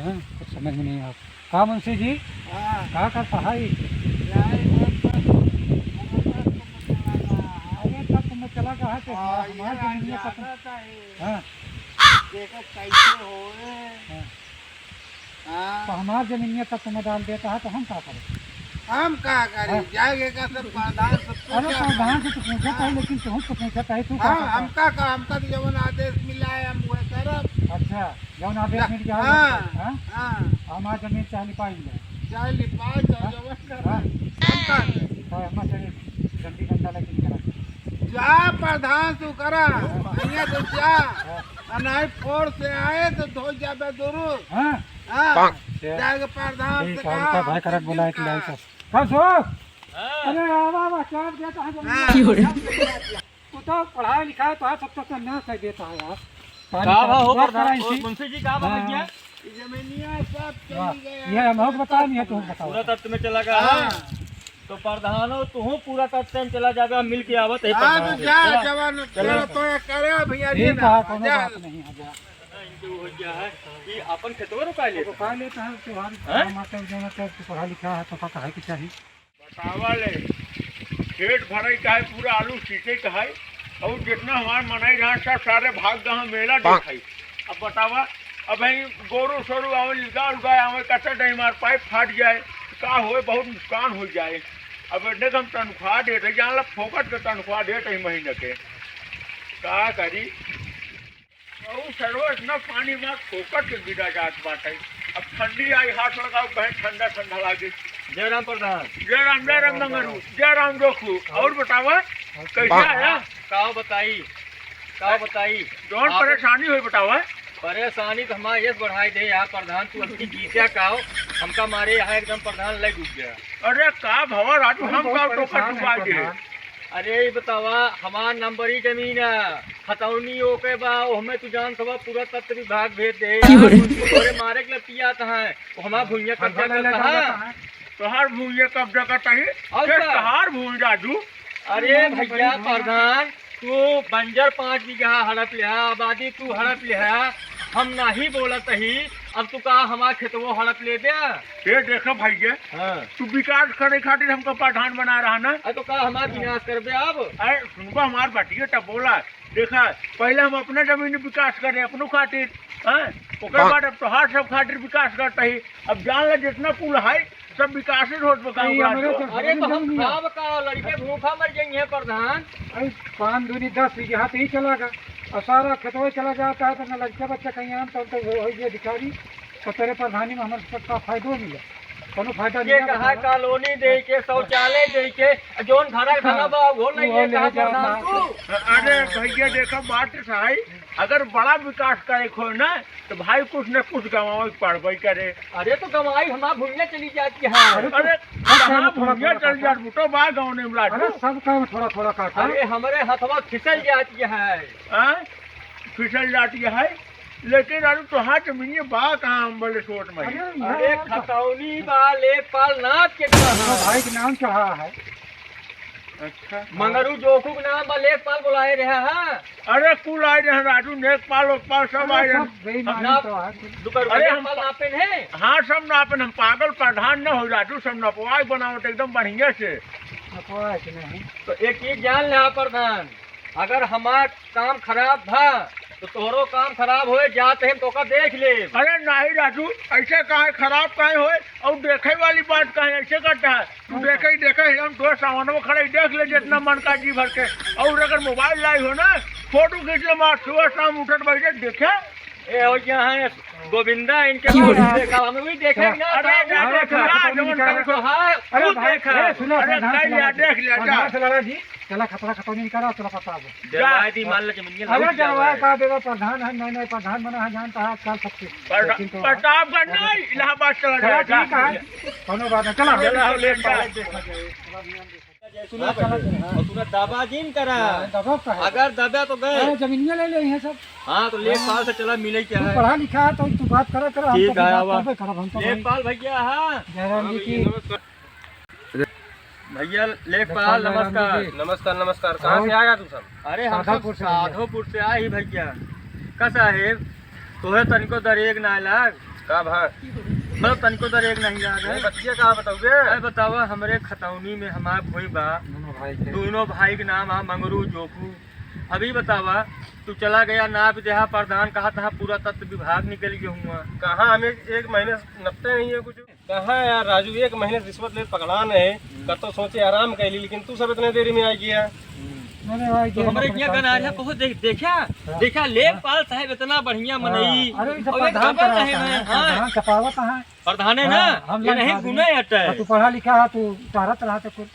हैं, कुछ समझ में नहीं आता। कहाँ मुंशी जी, कहाँ का पढ़ाई? अरे तब तुम चला कहाँ से? हमारे जमीनिया का तुम, हाँ तो हमारे जमीनिया का तुम्हें डाल देता है तो हम क्या करें? हम क्या करें? जाएंगे का सब प्रधान सब अरे प्रधान से तो पूछा था, लेकिन तुम तो पूछा था तू क्या करता? हमका तो जवन आदेश मिला है हम वह करब। अच्छा, जौन आदेश मिल गया हमारे जमीन चाहे लिपाई जाए, चाहे लिपाई चाहे जवन कर हम चले गंदी गंदा लेकिन करा जा प्रधान तू करा અહીંયા तो जा अनाई फोर से आए तो धो जाबे जरूर। हाँ जाएगा प्रधान से कहा भाई करक बुलाए कि लाई का कब सो। अरे वाह वाह क्या देता है तू तो पढ़ाई लिखाई तो है, सब तो ना कह देता है यार। का हो प्रधान मुंशी जी का भैया जमीनिया सब चली गया। ये हम बता नहीं है, तुम बताओ। पूरा तत्व में चला गया तो प्रधान हो तू पूरा तत्व में चला जाएगा, मिल के आवत है तो जा जवान चलो तो करे भैया जी ठीक है, कोनो बात नहीं है। जा इनको हो गया है कि अपन खेतवा रुका ले रुका लेता है तुम्हारी माता जो तो पढ़ा लिखा है तो पता है कि चाहिए बतावा ले खेत भराई का है, पूरा आलू सीटे का है और जितना हमारे मनाई जहाँ सब सारे भाग गए मेला देखाई। अब बतावा अब भाई गोरू सोरू आवे लिगा उगा आवे कच्चा नहीं मार पाइप फाट जाए का होए, बहुत नुकसान हो जाए। अब एडे हम तनख्वाह देते जान ला फोकट के तनख्वाह देते महीने के का करी और सर्वस न पानी में फोकट के गिरा जात बाटे। अब ठंडी आई हाथ लगाओ बहन ठंडा ठंडा लागे। जय राम प्रधान। जय राम मंगरू जय राम जोखू। और बतावा कैसे आया का बताई कौन परेशानी हुई बतावा। परेशानी तो हमारे ये बढ़ाई दे यार प्रधान, तू अपनी जीतिया का हो हमका मारे यहाँ एकदम प्रधान लग डूब गया। अरे का भवर राजू हम का टोकर डुबा दे। अरे ये बतावा हमार नंबरी जमीन है खतौनी ओके बा हमें तू जान सब पूरा तत्व विभाग भेज दे तोरे मारे के लिए पिया है हमार भूइया कब्जा करता है। तोहार भूइया कब्जा करता है तोहार भूमि राजू। अरे भैया प्रधान तू बंजर 5 बीघा हड़प लिया, आबादी तू हड़प लिया, हम नहीं बोलत ही अब तू का हमार खेतवो हड़प ले दे। ये देखो भैया तू विकास करे खातिर हमको प्रधान बना रहा ना। तो का हमार विनाश कर दे। अब अरे सुनबा हमार बाटिया तब बोला देखा पहले हम अपने जमीन विकास करे अपनों खातिर ओकर बाद अब तोहार सब खातिर विकास करता ही। अब जान ले जितना कुल है सब विकास होत बताऊंगा। अरे तो हम खाब का लड़के भूखा मर जाएंगे प्रधान। 5 दूनी 10 यहाँ से ही चलागा और सारा खेतवा चला जाता है तो न लड़का बच्चा कहीं आम तो वो हो गया भिखारी तो तेरे प्रधानी में हमारे सबका फायदा मिला कोनो फायदा नहीं कहा कॉलोनी दे के शौचालय दे के जोन घरा घरा बा वो नहीं है कहा प्रधान तू। अरे भैया देखो बात है अगर बड़ा विकास करे खो ना तो भाई कुछ न कुछ गवावे पड़बे करे। अरे तो कमाई हमार भूमिया चली जाती है। अरे भूमिया चल जात बुटो बा गाँव ने मिला। अरे सब काम थोड़ा थोड़ा काटा। अरे हमारे हथवा फिसल जाती है फिसल जाती है लेकिन अरे तोहार जमीन बा कहाँ हम बोले सोच में। अरे खतौनी बा लेखपाल नाथ के भाई के नाम चढ़ा है। अच्छा मंगरू जोखू के नाम बा लेखपाल बुलाए रहे हैं। अरे कुल आए रहे राजू नेकपाल लोकपाल सब आए रहे। अरे हम नापे है। हाँ सब नापन हम पागल प्रधान न हो राजू सब नपवाई बनावट एकदम बढ़िया से। तो एक चीज जान ले प्रधान अगर हमार काम खराब था तो तोरो काम खराब होए जाते हम तो का देख ले। अरे नहीं राजू ऐसे कहे खराब कहे होए और देखे वाली बात कहे ऐसे करता है तू देखे हम दो सामानों खड़े देख ले जितना मन का जी भर के। और अगर मोबाइल लाई हो ना फोटो खींच ले मार सुबह शाम उठत बैठे देखे है गोविंदा इनके देखा हम भी देखेंगे ना। अरे देख लिया जी चला खतरा खतौनी करा चला पता जवादी मान ले जमीन। अरे जवाब का देगा प्रधान है नहीं प्रधान बना है जानता है आजकल सबसे प्रतापगढ़ नहीं इलाहाबाद चला जाएगा। ठीक है कोनो बात नहीं चला दाबाजीन करा दबा का अगर दबा तो गए जमीनिया ले ले हैं सब। हाँ तो लेखपाल से चला मिले क्या है पढ़ा लिखा है तो तू बात करा ठीक है लेखपाल भैया। हाँ जयराम जी की भैया लेखपाल नमस्कार। नमस्कार कहाँ से आया तू सब। अरे हम साधोपुर से आए ही भैया का साहेब तोहे तनिको दरेग ना लग का भाई मतलब तनिको दर एक नहीं याद है बच्चे का बताओगे। अरे बतावा हमरे खतौनी में हमार भोई बा दोनों भाई के नाम है मंगरू जोकू। अभी बतावा तू चला गया नाप देहा प्रधान कहा था पूरा तत्व विभाग निकल गया हुआ। कहाँ हमें एक महीने नपते नहीं है कुछ। कहाँ यार राजू, एक महीने रिश्वत ले पकड़ा नहीं कर तो सोचे आराम कर ली, लेकिन तू सब इतने देरी में आ गया। तो हमारे क्या करना है बहुत देखा लेखपाल साहब इतना बढ़िया मनई प्रधान है ना ये नहीं गुने हटे। तू पढ़ा लिखा है तू तारत रहा तो कुछ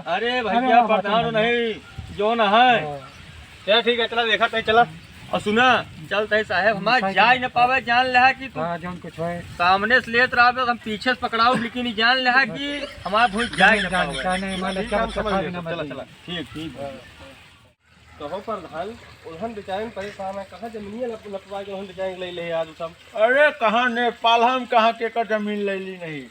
अरे भैया प्रधान नहीं जो न है। चल ठीक है, चला देखा तो चला। और सुना चलते साहब हमारे जाए न पावे जान ले कि तू कुछ है सामने से लेत रहा हम पीछे से पकड़ाओ लेकिन जान ले कि हमारा भूल जाए न पावे। चला ठीक ठीक कहो प्रधान उन्हन बेचारे परेशान है, कहाँ जमीनिया लपवा के उन्हन बेचारे ले ले आज सब। अरे कहाँ नेपाल हम कहाँ के का जमीन ले ली नहीं।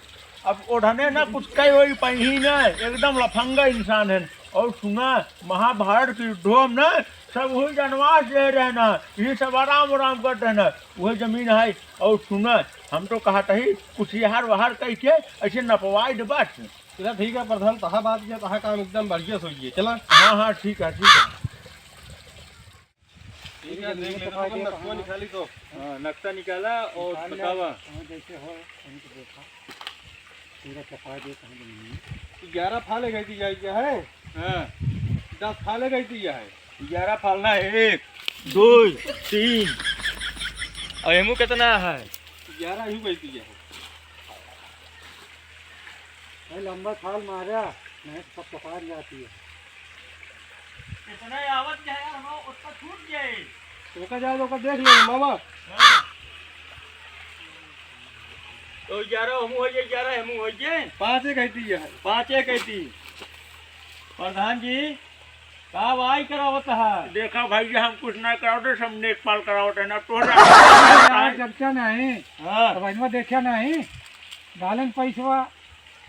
अब ओढ़ने ना कुछ कई वही पही न एकदम लफंगा इंसान है। और सुना महाभारत की युद्धों में ना सब वही जनवास ले रहे ना, ये सब आराम आराम करते हैं ना, वही जमीन है। और सुना हम तो कहा ही कुछ यार वहार कह के ऐसे नपवाई दे बस। चला ठीक है प्रधान, तहा बात किया तहा काम एकदम बढ़िया सोइए। चला हाँ ठीक है ठीक है। ठीक है देख लेना नक्शा निकाली तो। हाँ नक्शा निकाला और बतावा जैसे हो उनको देखा पूरा चपा दे कहीं 11 फाले गई थी क्या है। हाँ 10 फाले गई थी है 11 फालना 1 2 3 और एमू कितना है 11 ही गई थी है। लंबा थाल मारा नहीं सब पकड़ जाती है। कितना आवत जाए हम उसका छूट जाए रोका जाए तो देख लो मामा। तो 11 हमू हो जाए 11 हमू हो जाए 5 गई थी है 5 कहती। प्रधान जी का वाई करावत है देखा भाई जी हम कुछ ना कराओ सब नेपाल कराओ ना तो चर्चा नहीं हाँ देखा नहीं डालन पैसवा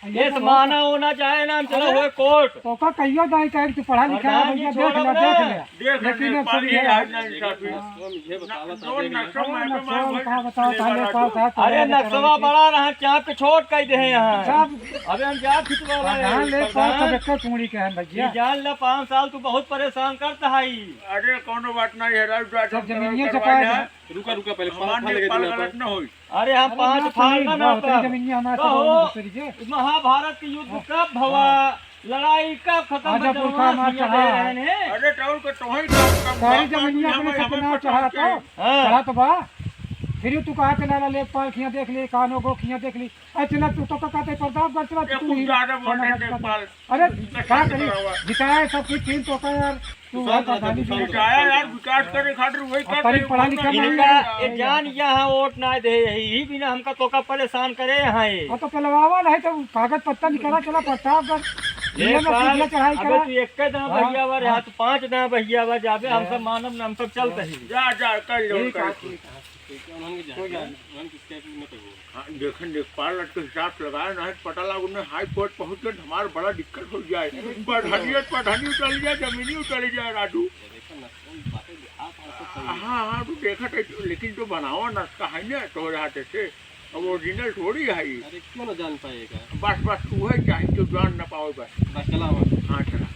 ये माना होना चाहे ना हम चलो हुए कोर्ट तो का कहियो दाई कह तू पढ़ा लिखा है भैया देख ले लेकिन अब सब ये ये बतावा अरे नक्सवा बड़ा रहा चाप के छोट कह दे यहाँ अबे हम जा खिंचवा प्रधान ले पास तक चूड़ी के है भैया जान ले 5 साल तू बहुत परेशान करता है। अरे कोनो बात नहीं है सब जमीनिया चपाया रुका रुका पहले 5 फाले गई ना होई। अरे हम 5 फालना ना जमीनिया हमारे महाभारत के युद्ध कब भवा लड़ाई कब खत्म अरे टाउन को तो ही सारी जमीनिया अपने कितना चढ़ा तो बा फिर तू कहा चला ला लेखपाल खिया देख ली कानों को खिया देख ली। अच्छा तू तो कहते प्रतापगढ़ चला तू ही अरे क्या करी जिताए सब कुछ चीन तो यार तू यार विकास करे खातिर वही कर पढ़ा लिखा नहीं जान यहाँ वोट ना दे यही बिना हमका तो का परेशान करे यहाँ तो पलवावा नहीं तो कागज पत्ता निकाला चला प्रतापगढ़ चढ़ाई करा तू एक भैया वर यहाँ तो 5 दिन भैया वर जाबे हम सब मानव हम सब चलते ही जा कर लो देखें लेखपाल के हिसाब से लगाया ना पता लगा उन्हें हाई कोर्ट पहुंच गए हमारा बड़ा दिक्कत हो जाए। पढ़नी उतर जाए जमीनी उतर जाए राजू। हाँ तू देखा लेकिन तो बनावा नस्का है ना तो हाथ से अब ओरिजिनल थोड़ी है क्यों ना जान पाएगा। बस तू है चाहे तो जान ना पाओ बस चला। हाँ चला।